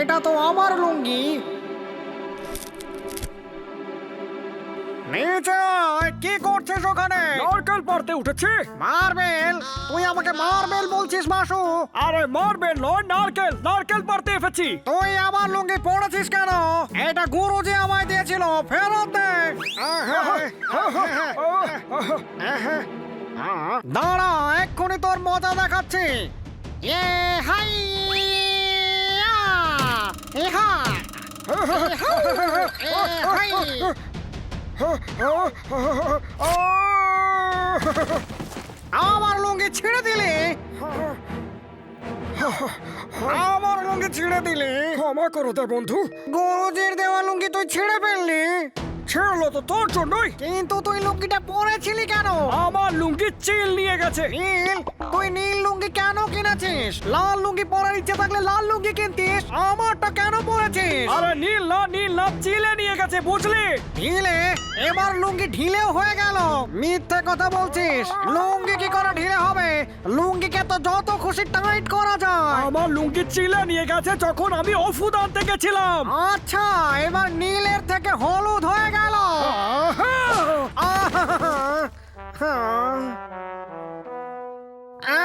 এটা তো আমার লুঙ্গি। নিচে আয়, কি করছিস ওখানে? নারকেল পাড়তে উঠেছি। মার্বেল? তুই আমাকে মার্বেল বলছিস মাসু? আরে মার্বেল নয়, নারকেল নারকেল পাড়তে এসেছি। তুই আমার লুঙ্গি পড়েছিস কেন? এটা গুরুজি আমায় দিয়েছিল, ফেরত দে। দাঁড়া, এক্ষুনি তোর মজা দেখাচ্ছি। এ হাই আমার লুঙ্গি ছিঁড়ে দিলি, আমার লুঙ্গি ছিঁড়ে দিলি। ক্ষমা করো দে বন্ধু। গুরুজির দেওয়া লুঙ্গি তুই ছিঁড়ে ফেললি। ছেড়লো তো তোর জন্যই। কিন্তু তুই লুঙ্গিটা পরেছিলি কেন? আমার লুঙ্গি চিল নিয়ে গেছে। নীল? তুই নীল লুঙ্গি কেন কিনেছিস? লাল লুঙ্গি পরার ইচ্ছে থাকলে লাল লুঙ্গি কিনতিস, আমারটা কেন পরেছিস? আরে নীল না চিলে নিয়ে গেছে, বুঝলি? ঢিলে? এবার লুঙ্গি ঢিলেও হয়ে গেল। মিথ্যে কথা বলছিস। লুঙ্গি কি করে ঢিলে হবে? লুঙ্গিকে তো যত খুশি টাইট করা যায়। আমার লুঙ্গি চিলে নিয়ে গেছে যখন আমি ওষুধ আনতে গেছিলাম। আচ্ছা, এবার নীলের থেকে হলুদ হয়ে গেল।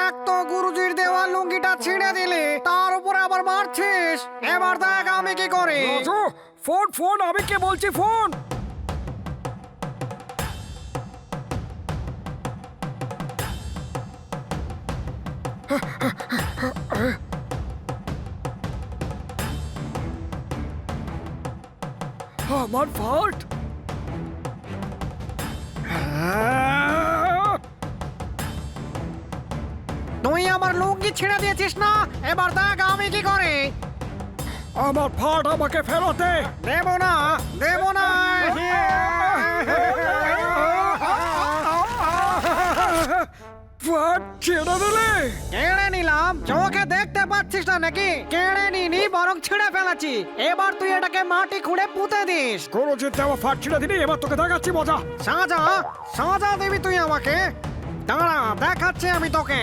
এক তো গুরুজির দেওয়া লুঙ্গিটা ছিঁড়ে দিলি, তার উপরে আবার মারছিস। এবার দেখ আমি কি করি। রাজু, ফোন আমি কে বলছি, ফোন। আমার ফাল্ট। তুই আমার লুঙ্গি ছিঁড়ে দিয়েছিস না, এবার দেখ আমি কি করি। আমার ফাট আমাকে ফেরত দে। দেব না, দেব না। ফাট ছেড়ে দিলে। কেড়ে নিলাম, চোখে দেখতে পাচ্ছিস না নাকি? কেড়ে নিনি, বরং ছিঁড়ে ফেলেছি। এবার তুই এটাকে মাটি খুঁড়ে পুঁতে দিস। গুরুজির দেওয়া ফাট ছিঁড়ে দিলি, এবার তোকে দেখাচ্ছি মজা। সাজা, সাজা দিবি তুই আমাকে? দাঁড়া, দেখাচ্ছি আমি তোকে।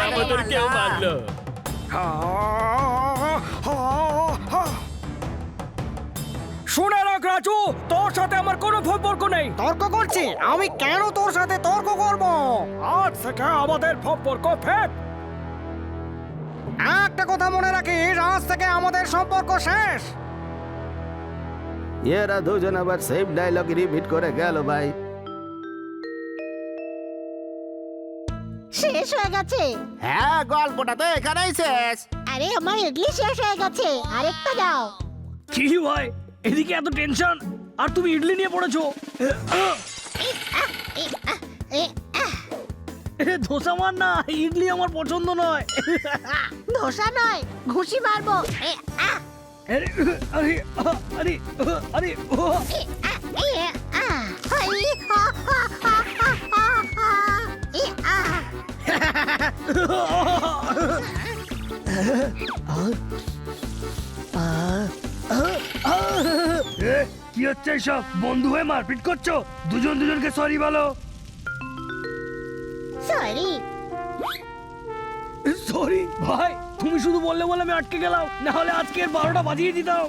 আমাদের কেউ মারলো। শুনে রাখ রাজু, তোর সাথে আমার কোনো সম্পর্ক নেই। তর্ক করছি? আমি কেন তোর সাথে তর্ক করব? আজ থেকে আমাদের সম্পর্ক ফেক। একটা কথা মনে রাখিস, আজ থেকে আমাদের সম্পর্ক শেষ। এরা দুজন আবার সেম ডায়লগ রিপিট করে গেল ভাই। শেষ হয়ে গেছে। হ্যাঁ, গল্পটা তো এখানেই শেষ। আরে আমার ইডলি শেষ হয়ে গেছে, আরেকটা দাও। কি ভাই, এদিকে এত টেনশন আর তুমি ইডলি নিয়ে পড়েছো। ধোসা মার না, ইডলি আমার পছন্দ নয়। ধোসা নয়, ঘুষি মারবো। আরে আরে আরে আরে কি হচ্ছে সব? বন্ধু হয়ে মারপিট করছো? দুজন দুজনকে সরি বলো। সরি। সরি ভাই, তুমি শুধু বললে বলে আমি আটকে গেলাম, না হলে আজকে 12টা বাজিয়ে দিতাম।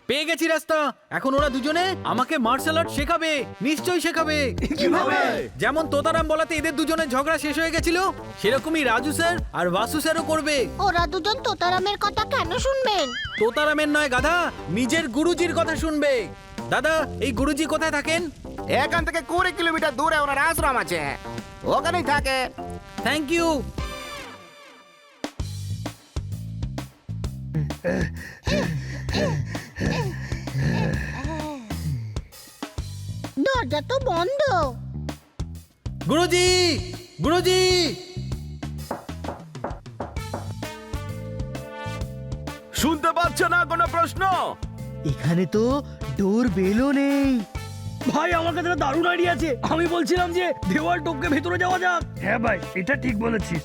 পেয়ে গেছি রাস্তা। এখন ওরা দুজনে আমাকে মার্শাল আর্ট শেখাবে, নিশ্চয়ই শেখাবে। কিভাবে? যেমন তোতারাম বলাতে এদের দুজনের ঝগড়া শেষ হয়ে গেছিল, সেরকমই রাজু স্যার আর বাসু স্যারও করবে। ওরা দুজন তোতারামের কথা কেন শুনবেন? তোতারামের নয় গাধা, নিজের গুরুজির কথা শুনবে। দাদা, এই গুরুজি কোথায় থাকেন? এখান থেকে 20 কিলোমিটার দূরে ওনার আশ্রম আছে, ওখানেই থাকে। Thank you. দরজা তো বন্ধ। গুরুজি, গুরুজি। শুনতে পাচ্ছ হচ্ছে না কোনো প্রশ্ন? এখানে তো ডোর বেলও নেই। ভাই আমার কাছে একটা দারুণ আইডিয়া আছে। আমি বলছিলাম যে দেওয়াল টপকে ভেতরে যাওয়া যাক। হ্যাঁ ভাই, এটা ঠিক বলেছিস।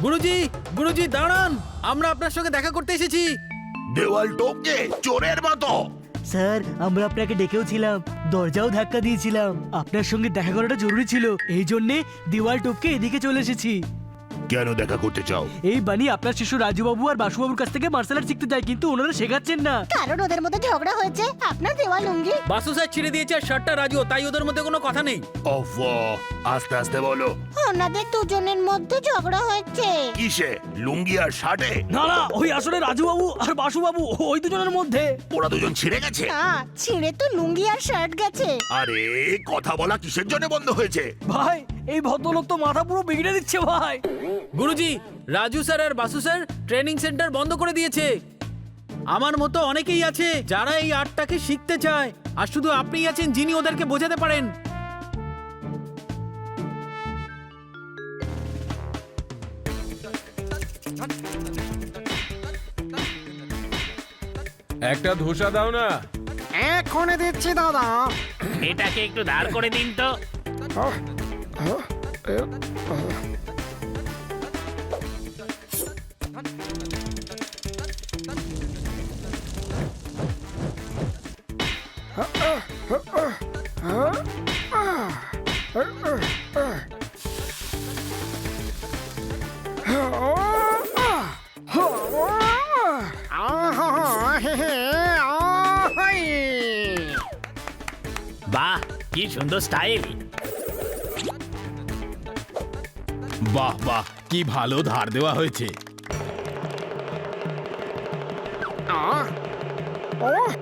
গুরুজি, গুরুজি দাঁড়ান, আমরা আপনার সঙ্গে দেখা করতে এসেছি। দেওয়াল টপকে চোরের মতো। স্যার, আমরা আপনাকে ডেকেও ছিলাম, দরজাও ধাক্কা দিয়েছিলাম। আপনার সঙ্গে দেখা করাটা জরুরি ছিল, এই জন্যে দেওয়াল টপকে এদিকে চলে এসেছি। কেন দেখা করতে চাও? এই বানি আপনার শিশু রাজুবাবু আর বাসুবাবুর কাছ থেকে মার্শাল আর্ট শিখতে যায়, কিন্তু ওনারা শেখাচ্ছেন না। কারণ ওদের মধ্যে ঝগড়া হয়েছে আপনার দেওয়া লুঙ্গি। বাসু স্যার ছিঁড়ে দিয়েছে আর শার্টটা রাজু, তাই ওদের মধ্যে কোনো কথা নেই। অফ, আস্তে আস্তে বলো। ওনাদের দুজনের মধ্যে ঝগড়া হয়েছে। কিসে? লুঙ্গি আর শার্টে? না না, ওই আসলে রাজুবাবু আর বাসুবাবু ওই দুজনের মধ্যে। ওরা দুজন ছিঁড়ে গেছে? ছিঁড়ে তো লুঙ্গি আর শার্ট গেছে। আরে কথা বলা কিসের জন্য বন্ধ হয়েছে? ভাই, এই ভদ্রলোক তো মাথা পুরো বিগড়ে দিচ্ছে ভাই। গুরুজি, রাজু স্যার আর বাসু স্যার ট্রেনিং সেন্টার বন্ধ করে দিয়েছে। আমার মতো অনেকেই আছে যারা এই আর্টটাকে শিখতে চায়, আর শুধু আপনিই আছেন যিনি ওদেরকে বোঝাতে পারেন। একটা ধোসা দাও না। এক্ষুনি দিচ্ছি দাদা। এটাকে একটু দাঁড় করে দিন তো। বাহ, কি সুন্দর স্টাইল। বাহ বাহ, কি ভালো ধার দেওয়া হয়েছে।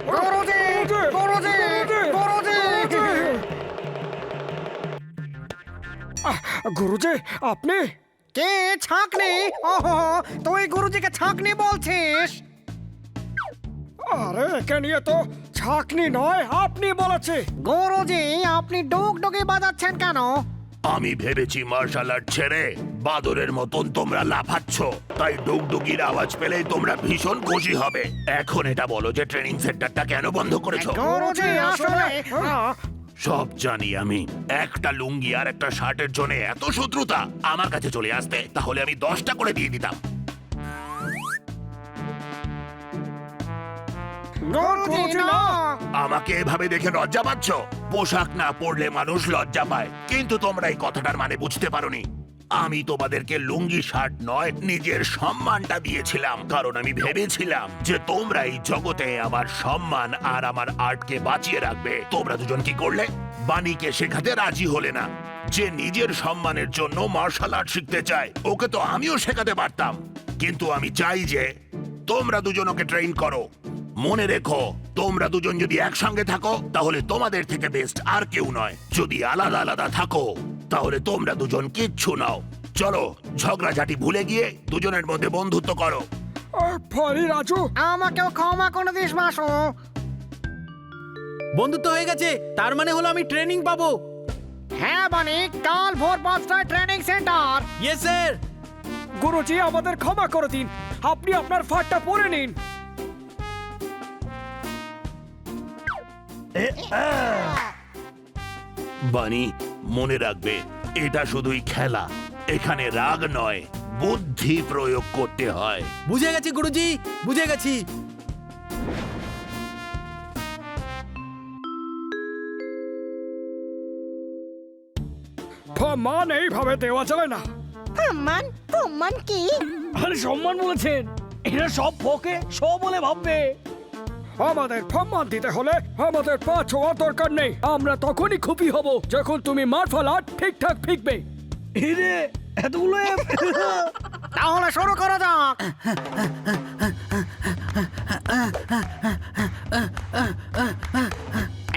গুরুজি, গুরুজি, গুরুজি। গুরুজি, আপনি? কে ছাকনি? ওহো, তুই গুরুজিকে ছাকনি বলছিস? আরে একে নিয়ে তো ছাকনি নয়, আপনি বলেছে। গুরুজি, আপনি ডুগডুগি বাজাচ্ছেন কেন? আমি ভেবেছি মার্শাল আর্ট ছেড়ে বাদরের মতন তোমরা লাফাচ্ছ, তাই ডুগডুগির আওয়াজ পেলেই তোমরা ভীষণ খুশি হবে। এখন এটা বলো যে ট্রেনিং সেন্টারটা কেন বন্ধ করেছো? গুরুজি, আসলে সব জানি আমি। একটা লুঙ্গি আর একটা শার্টের জন্য এত শত্রুতা? আমার কাছে চলে আসতে, তাহলে আমি 10টা করে দিয়ে দিতাম। গুরুজি না। আমাকে এভাবে দেখে লজ্জা পাচ্ছ? পোশাক না পরলে মানুষ লজ্জা পায়, কিন্তু তোমরা এই কথাটার মানে বুঝতে পারোনি। আমি তোমাদেরকে লুঙ্গি শার্ট নয়, নিজের সম্মানটা দিয়েছিলাম, কারণ আমি ভেবেছিলাম যে তোমরা এই জগতে আমার সম্মান আর আমার আর্টকে বাঁচিয়ে রাখবে। তোমরা দুজন কি করলে? বাণীকে শেখাতে রাজি হলে না। যে নিজের সম্মানের জন্য মার্শাল আর্ট শিখতে চায়, ওকে তো আমিও শেখাতে পারতাম, কিন্তু আমি চাই যে তোমরা দুজন ওকে ট্রেন করো। মনে রেখো, তোমরা দুজন যদি একসঙ্গে থাকো তাহলে তোমাদের থেকে বেস্ট আর কেউ নয়। যদি আলাদা আলাদা থাকো তাহলে তোমরা দুজন কিচ্ছু নাও। চলো, ঝগড়াঝাটি ভুলে গিয়ে দুজনের মধ্যে বন্ধুত্ব করো। ফরি রাজু, আমাকেও ক্ষমা করে দিস মাসু। বন্ধুত্ব হয়ে গেছে, তার মানে হলো আমি ট্রেনিং পাবো। হ্যাঁ বানি, কাল ভোর 5টায় training centre. Yes sir. Guruji আমাদের ক্ষমা করে দিন, আপনি আপনার ফাটটা পরে নিন। বানি, মনে রাখবে, এটা শুধুই খেলা। এখানে রাগ নয়, বুদ্ধি প্রয়োগ করতে হয়। বুঝে গেছি গুরুজি, বুঝে গেছি। মান এইভাবে দেওয়া যায় না। প্রমাণ প্রমাণ কি? আরে সম্মান বলেছেন, এরা সব ফোকে সব বলে ভাববে। আমাদের সম্মান দিতে হলে আমাদের পা ছোঁয়ার দরকার নেই। আমরা তখনই খুশি হব যখন তুমি মার্শাল আর্ট ঠিকঠাক শিখবে। এরে এতগুলো তাহলে শুরু করা যাক।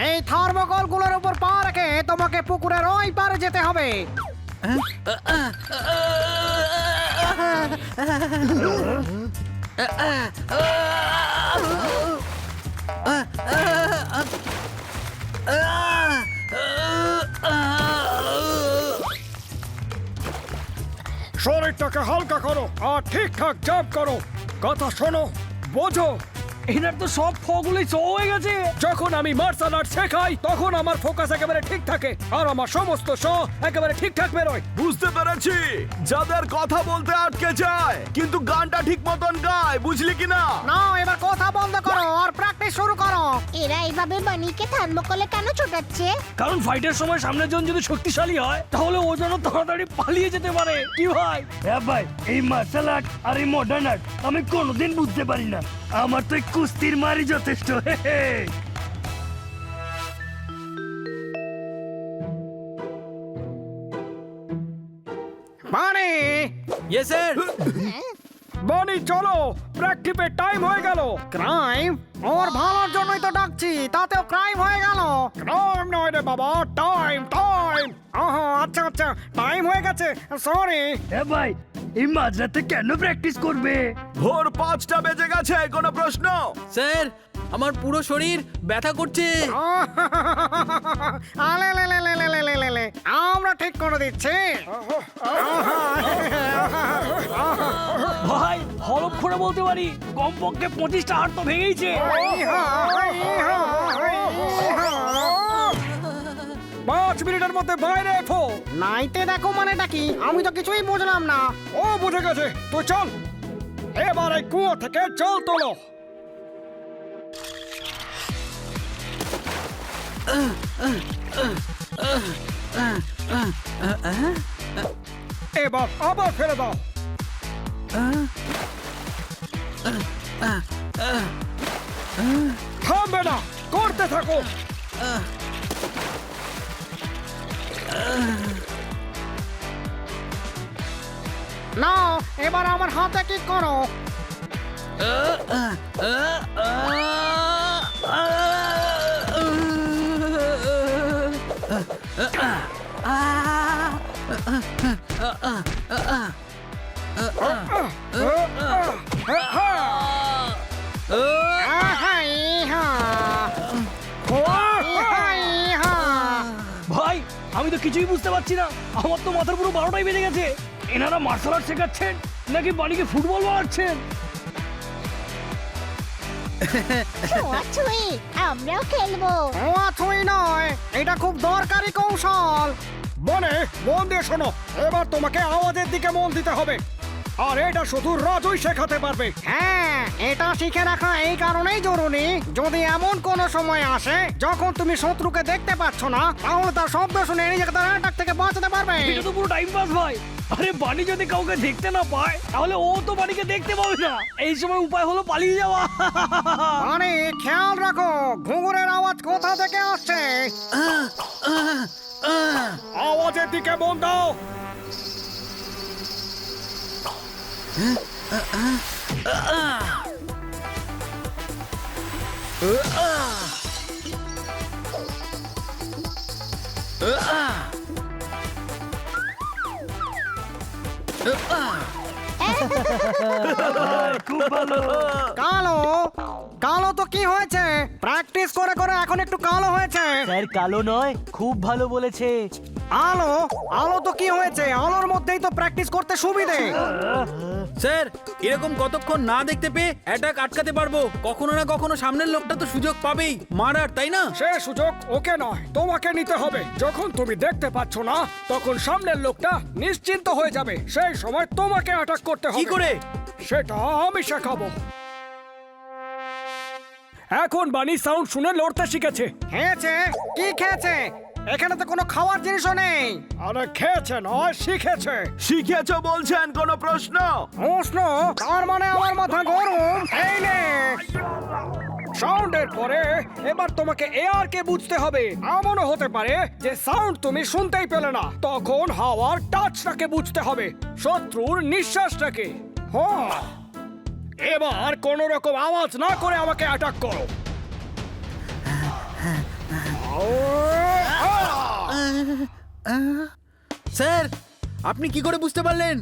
এই থার্মোকল গুলোর উপর পা রেখে তোমাকে পুকুরের ওই পারে যেতে হবে। শরীরটাকে হালকা করো আর ঠিকঠাক জাম্প করো। কথা শোনো, বোঝো, এনার তো সব ফগুলোই চ হয়ে গেছে। যখন আমি মার্শাল আর্ট শেখাই তখন আমার ফোকাস একেবারে ঠিক থাকে আর আমার সমস্ত শ একেবারে ঠিকঠাক বেরোয়। বুঝতে পেরেছি, যাদের কথা বলতে আটকে যায় কিন্তু গানটা ঠিক মতন গায়, বুঝলি কি না? না, এবার কথা বন্ধ করো আর প্র্যাকটিস শুরু করো। এরা এইভাবে বানিকে থার্মোকলে কেন ছোটাচ্ছে? কারণ ফাইটের সময় সামনের জন যদি শক্তিশালী হয় তাহলে ও যেন তাড়াতাড়ি পালিয়ে যেতে পারে। কি ভাই? হ্যাঁ ভাই, এই মার্শাল আর্ট আর এই মডার্ন আর্ট আমি কোনোদিন বুঝতে পারি না। আমার তো এই কুস্তির মারি যথেষ্ট। মানে ইয়েস স্যার। বনি চলো, প্র্যাকটিসের টাইম হয়ে গেল। ক্রাইম? ওর ভালোর জন্যই তো ডাকছি, তাতেও ক্রাইম হয়ে গেল। টাইম নয় রে বাবা, টাইম টাইম। ওহো, আচ্ছা আচ্ছা, টাইম হয়ে গেছে, সরি। হ্যাঁ ভাই, এই মাঝরাতে কেন প্র্যাকটিস করবে? ভোর 5টা বেজে গেছে, কোনো প্রশ্ন? স্যার, আমার পুরো শরীর ব্যথা করছে। আলে লে লে লে লে লে লে লে লে, আমরা ঠিক করে দিচ্ছি। ভাই হলফ করে বলতে পারি কমপক্ষে 25টা হাড় তো ভেঙেইছে। 5 মিনিটের মধ্যে বাইরে এসো। নাইতে দেখো মানেটা কি? আমি তো কিছুই বুঝলাম না। ও বুঝে গেছে, তুই চল। এবার এই কুয়ো থেকে জল তোলো। এবার আবার ফেলে দাও। থামবে না, করতে থাকো। না, এবার আমার হাতে কি করো। ভাই আমি তো কিছুই বুঝতে পারছি না, আমার তো মাথার পুরো 12টাই বেজে গেছে। এনারা মার্শাল আর্ট শেখাচ্ছেন নাকি বাড়িকে ফুটবল মারাচ্ছেন? ছোঁয়াছুঁয়ি, আমরাও খেলবো। ছুঁই নয়, এটা খুব দরকারি কৌশল। বনে মন দিয়ে শোনো, এবার তোমাকে আওয়াজের দিকে মন দিতে হবে আর এটা শুধু রাজুই শেখাতে পারবে। হ্যাঁ, এটা শিখে রাখা এই কারণেই জরুরি, যদি এমন কোনো সময় আসে যখন তুমি শত্রুকে দেখতে পাচ্ছ না, তাহলে তার শব্দ শুনে নিজেকে তার অ্যাটাক থেকে বাঁচাতে পারবে। এটা তো পুরো টাইম পাস ভাই। আরে বানি যদি কাউকে দেখতে না পায় তাহলে ও তো বানিকে দেখতে পাবে না। এই সময় উপায় হলো পালিয়ে যাওয়া। মানে খেয়াল রাখো ঘুঙুরের আওয়াজ কোথা থেকে আসছে। আওয়াজের দিকে মন দাও। খুব ভালো। কালো কালো তো কি হয়েছে? প্র্যাকটিস করে করে এখন একটু কালো হয়েছে। স্যার কালো নয়, খুব ভালো বলেছে। আলো আলো তো কি হয়েছে? আলোর মধ্যেই তো প্র্যাকটিস করতে সুবিধে। স্যার, এরকম কতক্ষণ না দেখতে পেয়ে অ্যাটাক আটকাতে পারবো? কখনো না কখনো সামনের লোকটা তো সুযোগ পাবেই মারার, তাই না? সে সুযোগ ওকে নয়, তোমাকে নিতে হবে। যখন তুমি দেখতে পাচ্ছ না তখন সামনের লোকটা নিশ্চিন্ত হয়ে যাবে, সেই সময় তোমাকে অ্যাটাক করতে হবে। কি করে? সেটা আমি শেখাবো। এখন বানি সাউন্ড শুনে লড়তে শিখেছে। খেয়েছে? কি খেয়েছে? এখানে তো কোনো খাওয়ার জিনিসও নেই। আরে খেয়েছে নয়, শিখেছে। শিখেছো বলছেন, কোনো প্রশ্ন? উষ্ণ, তার মানে আমার মাথা গরম। এই নে। সাউন্ডের পরে এবার তোমাকে এয়ার কে বুঝতে হবে। এমনও হতে পারে যে সাউন্ড তুমি শুনতেই পেলে না, তখন হাওয়ার টাচটাকে বুঝতে হবে, শত্রুর নিঃশ্বাসটাকে। হ্যাঁ, এবার কোন রকম আওয়াজ না করে আমাকে অ্যাটাক করো। স্যার, আপনি কি করে বুঝতে পারলেন?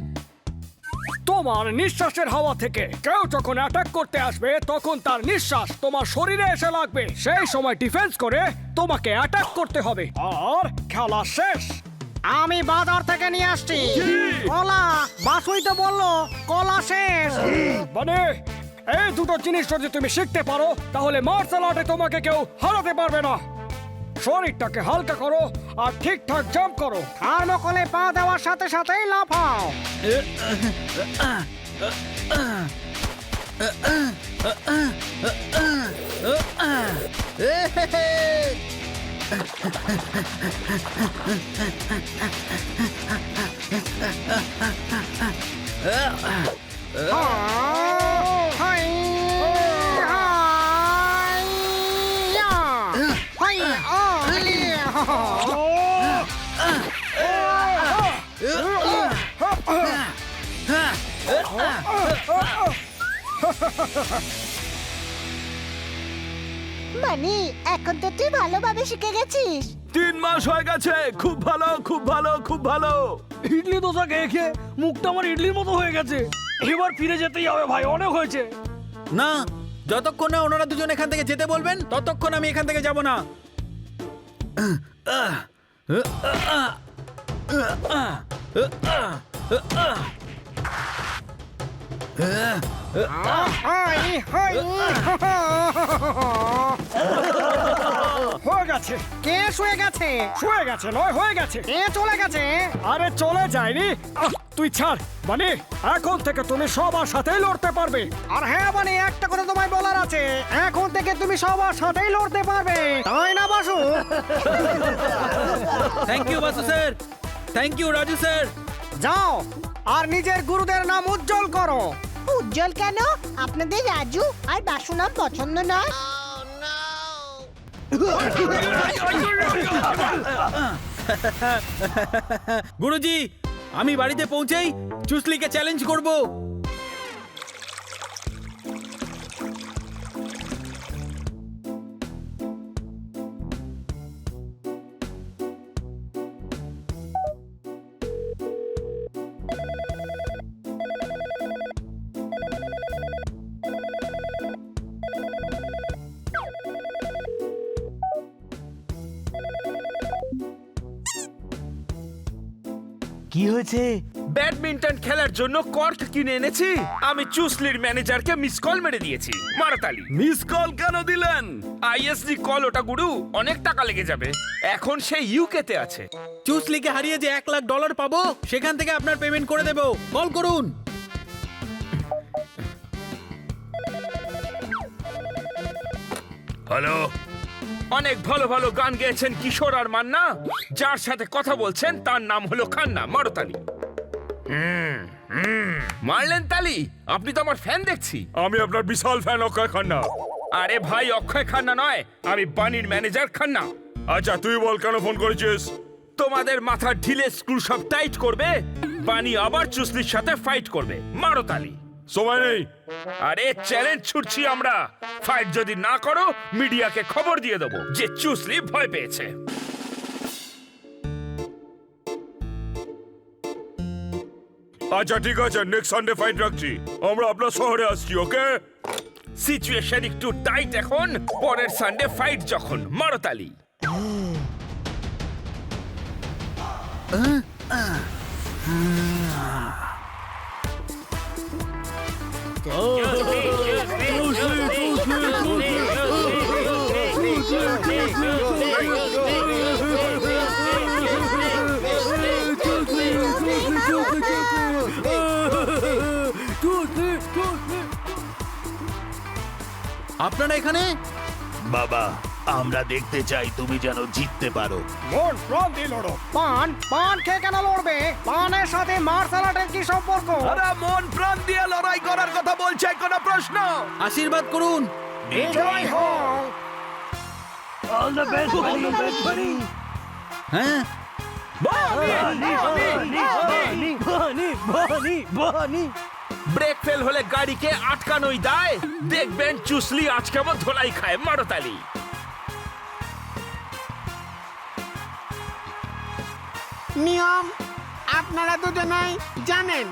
তোমার নিঃশ্বাসের হাওয়া থেকে কেউ যখন অ্যাটাক করতে আসবে তখন তার নিঃশ্বাস তোমার শরীরে এসে লাগবে। সেই সময় ডিফেন্স করে তোমাকে অ্যাটাক করতে হবে, আর খেলা শেষ। আমি বাজার থেকে নিয়ে আসছি কলা। বাসুই তো বললো কলা শেষ। মানে এই দুটো জিনিস যদি তুমি শিখতে পারো তাহলে মার্শাল আর্টে তোমাকে কেউ হারাতে পারবে না। শরীরটাকে হালকা করো আর ঠিকঠাক জাম্প করো। থার্মোকলে পা দেওয়ার সাথে সাথেই লাফাও। হাই, হাইয়া, হাইয়া, বানি, এখন তো তুই ভালোভাবে শিখে গেছিস। 3 মাস হয়ে গেছে। খুব ভালো, খুব ভালো, খুব ভালো। ইডলি দোসা খেয়ে খেয়ে মুখটা আমার ইডলির মতো হয়ে গেছে। এবার ফিরে যেতেই হবে ভাই, অনেক হয়েছে। না, যতক্ষণ না ওনারা দুজন এখান থেকে যেতে বলবেন ততক্ষণ আমি এখান থেকে যাব না। Hi, hi. হয়ে গেছে। কে শুয়ে গেছে? শুয়ে গেছে নয়, হয়ে গেছে। কে চলে গেছে? আরে চলে যায়নি। তুই ছাড় মানে, এখন থেকে তুমি সবার সাথেই লড়তে পারবে। আর হ্যাঁ মানে একটা কথা তোমায় বলার আছে, এখন থেকে তুমি সবার সাথেই লড়তে পারবে, তাই না Basu? Thank you Basu sir, thank you Raju sir. যাও আর নিজের গুরুদের নাম উজ্জ্বল করো। উজ্জ্বল কেন? আপনাদের রাজু আর বাসু নাম পছন্দ নয়? গুরুজি, আমি বাড়িতে পৌঁছেই চুসলিকে চ্যালেঞ্জ করব। কি হয়েছে? ব্যাডমিন্টন খেলার জন্য কর্ট কিনে এনেছি। আমি চুসলির ম্যানেজারকে মিস কল মেরে দিয়েছি। মারাতালি। মিস কল কেন দিলেন? আইএসডি কল ওটা গুরু, অনেক টাকা লেগে যাবে। এখন সে ইউকে তে আছে। চুসলিকে হারিয়ে যে $1 লাখ পাবো সেখান থেকে আপনার পেমেন্ট করে দেবো। কল করুন। হ্যালো, অনেক ভালো ভালো গান গেয়েছেন কিশোর আর মান্না। যার সাথে কথা বলছেন তার নাম হলো খান্না। মারতালি। মারলেন তালি? আপনি তো আমার ফ্যান দেখছি। আমি আপনার বিশাল ফ্যান অক্ষয় খান্না। আরে ভাই, অক্ষয় খান্না নয়, আমি বানির ম্যানেজার খান্না। আচ্ছা তুই বল কেন ফোন করেছিস? তোমাদের মাথার ঢিলে স্ক্রু সব টাইট করবে। বানি আবার চুসলির সাথে ফাইট করবে। মারো তালি। সময় নেই। আরে চ্যালেঞ্জ ছুটছি আমরা। ফাইট যদি না করো মিডিয়াকে খবর দিয়ে দেবো যে চুসলি ভয় পেয়েছে। আচ্ছা ঠিক আছে, নেক্সট সানডে ফাইট রাখছি। আমরা আপনার শহরে আসছি, ওকে? সিচুয়েশন একটু টাইট এখন। পরের সানডে ফাইট যখন। মারো তালি। আপনারা এখানে? বাবা আমরা দেখতে চাই তুমি যেন জিততে পারো। মন প্রাণ দিয়ে লড়ো। পান পান খেয়ে কেন লড়বে? পানের সাথে মার্শাল আর্টের কি সম্পর্ক? আরে মন প্রাণ দিয়ে লড়াই করার কথা বলছে, কোনো প্রশ্ন? আশীর্বাদ করুন। বিজয় হোক। অল দ্য বেস্ট বানি। হ্যাঁ, ব্রেক ফেল হলে গাড়িকে আটকানোই দায়। দেখবেন চুসলি আজ কেমন ধোলাই খায়। মারো তালি। নিয়ম আপনারা দুজনেই জানেন।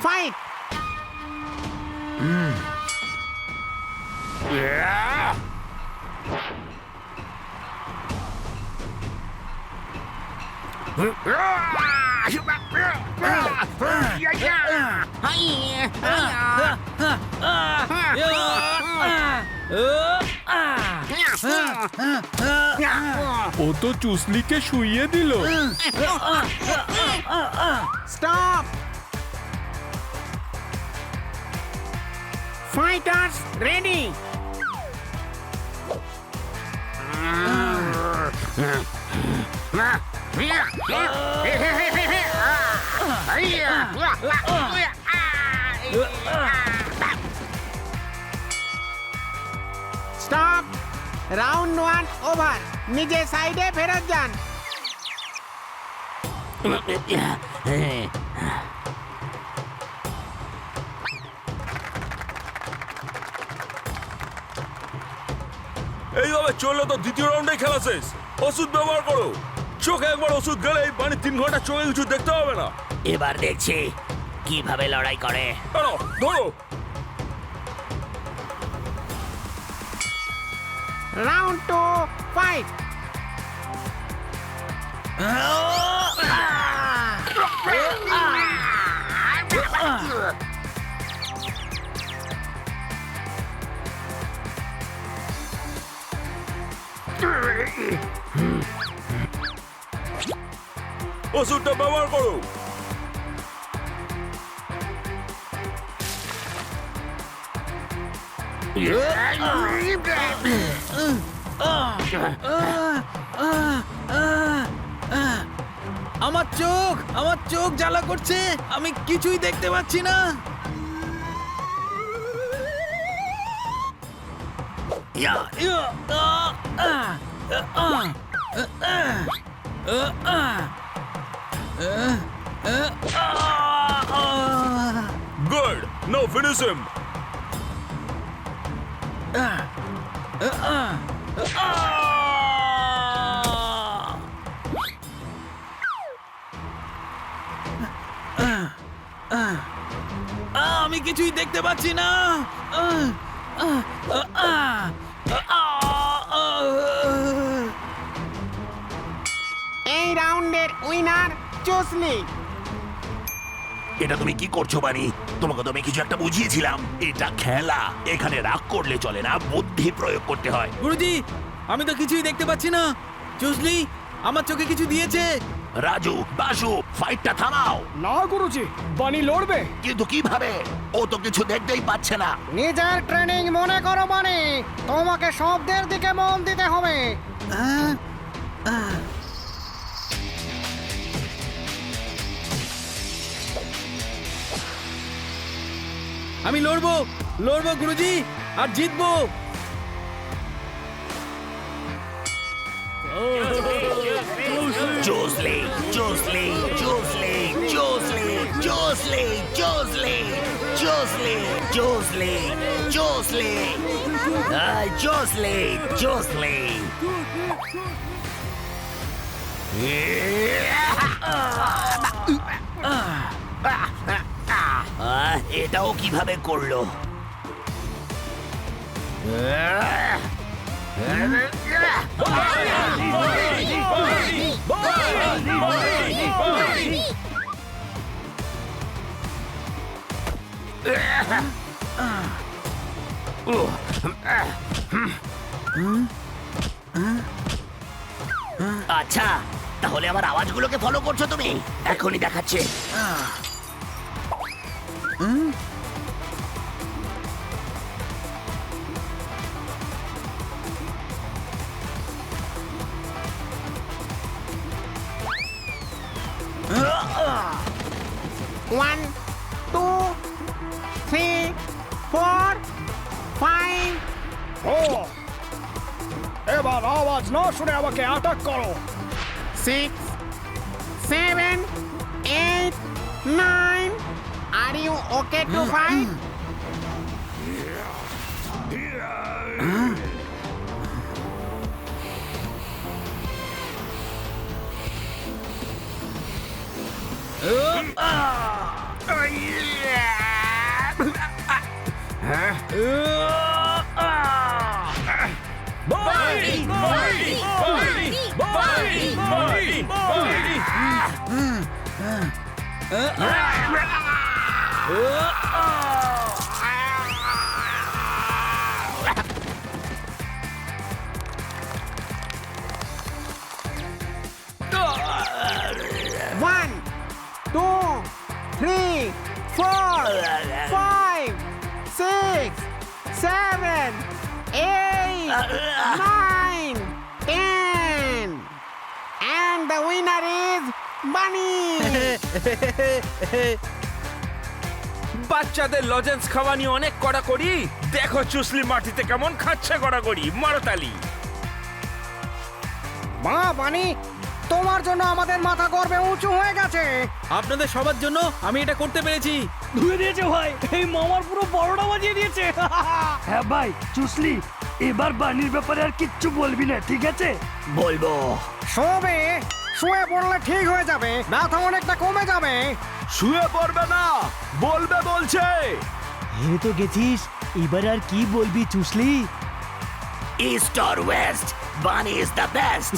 ফাইট। ও তো চুসলিকে শুইয়ে দিল। Stop. Fighters ready. Stop. Round 1 over. নিজে সাইডে ফেরত যান। এইভাবে চললে তো দ্বিতীয় রাউন্ডে খেলা শেষ। ওষুধ ব্যবহার করো। চোখে একবার ওষুধ গেলেই মানে 3 ঘন্টা চোখে কিছু দেখতে হবে না। এবার দেখছি কিভাবে লড়াই করে। ধরো ধরো। Round 2 fight. ওষুধটা ব্যবহার করো। আমার চোখ জ্বালা করছে। আমি কিছুই দেখতে পাচ্ছি না। Good. Now finish him. আমি কিছুই দেখতে পাচ্ছি না। এই রাউন্ডের উইনার চুসলি। এটা তুমি কি করছো বানি? তোমাকে তো আমি কিছু একটা বুঝিয়েছিলাম। এটা খেলা, এখানে রাগ করলে চলে না, বুদ্ধি প্রয়োগ করতে হয়। গুরুজি, আমি তো কিছুই দেখতে পাচ্ছি না। চুসলি আমার চোখে কিছু দিয়েছে। রাজু, বাসু, ফাইটটা থামাও। না গুরুজি, বানি লড়বে। কিন্তু কিভাবে? ও তো কিছু দেখতেই পাচ্ছে না। নিজের ট্রেনিং মনে করো মানে তোমাকে শব্দের দিকে মন দিতে হবে। আমি লড়বো গুরুজি, আর জিতবো। জোসলি, জোসলি, জোসলি, জোসলি, জোসলি, জোসলি, জোসলি, জোসলি, জোসলি, জোসলি, জোসলি। এটাও কিভাবে করলো? আচ্ছা, তাহলে আমার আওয়াজগুলোকে ফলো করছো তুমি? এখনই দেখাচ্ছে। 4 5 ও এবার আওয়াজ না শুনে আমাকে আটক করো। 6 7 8 9 Are you okay to fight? One, 2, 3, 4, 5, 6, 7, 8, 9, 10. And the winner is Bunny! বাচ্চাদের লজেন্স খাওয়া নিয়ে অনেক কড়াকড়ি। দেখো চুসলি মাটিতে কেমন খাচ্ছে কড়াকড়ি, মারো তালি। মা বানি, তোমার জন্য আমাদের মাথা গর্বে উঁচু হয়ে গেছে। আপনাদের সবার জন্য আমি এটা করতে পেরেছি। ধুয়ে দিয়েছে ভাই, এই মামার পুরো বড়টা বাজিয়ে দিয়েছে। হ্যাঁ ভাই চুসলি, এবার বানির ব্যাপারে আর কিচ্ছু বলবি না, ঠিক আছে? বলবো। শুয়ে পড়লে ঠিক হয়ে যাবে, ব্যথা অনেকটা কমে যাবে। শুয়ে পড়বে না, বলবে বলছে। হেরে তো গেছিস, এবার আর কি বলবি চুসলি? ইস্ট অর ওয়েস্ট, বানি ইজ দ্য বেস্ট।